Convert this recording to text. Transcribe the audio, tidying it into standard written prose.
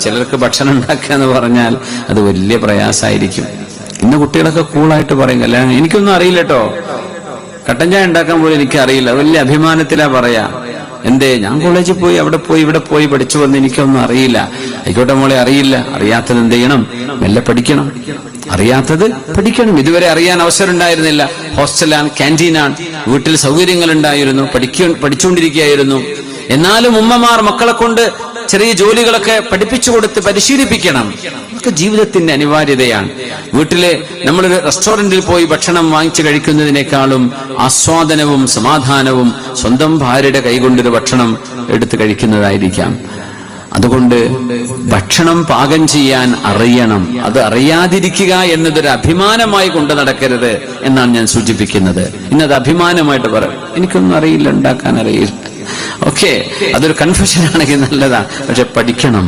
ചിലർക്ക് ഭക്ഷണം ഉണ്ടാക്കുക എന്ന് പറഞ്ഞാൽ അത് വലിയ പ്രയാസമായിരിക്കും. ഇന്ന് കുട്ടികളൊക്കെ കൂളായിട്ട് പറയും കല്യാണം എനിക്കൊന്നും അറിയില്ല കേട്ടോ, കട്ടൻ ചായ ഉണ്ടാക്കാൻ പോലും എനിക്കറിയില്ല, വലിയ അഭിമാനത്തിലാ പറയാ. എന്തേ, ഞാൻ കോളേജിൽ പോയി അവിടെ പോയി ഇവിടെ പോയി പഠിച്ചു വന്ന് എനിക്കൊന്നും അറിയില്ല. ആയിക്കോട്ടെ മോളെ, അറിയില്ല, അറിയാത്തത് എന്ത് ചെയ്യണം? മെല്ലെ പഠിക്കണം, അറിയാത്തത് പഠിക്കണം. ഇതുവരെ അറിയാൻ അവസരം ഉണ്ടായിരുന്നില്ല. ഹോസ്റ്റലാണ്, ക്യാൻറ്റീനാണ്, വീട്ടിൽ സൗകര്യങ്ങൾ ഉണ്ടായിരുന്നു, പഠിച്ചുകൊണ്ടിരിക്കുകയായിരുന്നു. എന്നാലും ഉമ്മമാർ മക്കളെ കൊണ്ട് ചെറിയ ജോലികളൊക്കെ പഠിപ്പിച്ചു കൊടുത്ത് പരിശീലിപ്പിക്കണം. അതൊക്കെ ജീവിതത്തിന്റെ അനിവാര്യതയാണ്. വീട്ടിലെ നമ്മളൊരു റെസ്റ്റോറന്റിൽ പോയി ഭക്ഷണം വാങ്ങിച്ചു കഴിക്കുന്നതിനേക്കാളും ആസ്വാദനവും സമാധാനവും സ്വന്തം ഭാര്യയുടെ കൈകൊണ്ടൊരു ഭക്ഷണം എടുത്ത് കഴിക്കുന്നതായിരിക്കാം. അതുകൊണ്ട് ഭക്ഷണം പാകം ചെയ്യാൻ അറിയണം. അത് അറിയാതിരിക്കുക എന്നതൊരു അഭിമാനമായി കൊണ്ട് നടക്കരുത് എന്നാണ് ഞാൻ സൂചിപ്പിക്കുന്നത്. ഇന്നത് അഭിമാനമായിട്ട് പറയും, എനിക്കൊന്നും അറിയില്ല, ഉണ്ടാക്കാൻ അറിയില്ല. ഓക്കെ, അതൊരു കൺഫ്യൂഷൻ ആണെങ്കിൽ നല്ലതാണ്, പക്ഷെ പഠിക്കണം.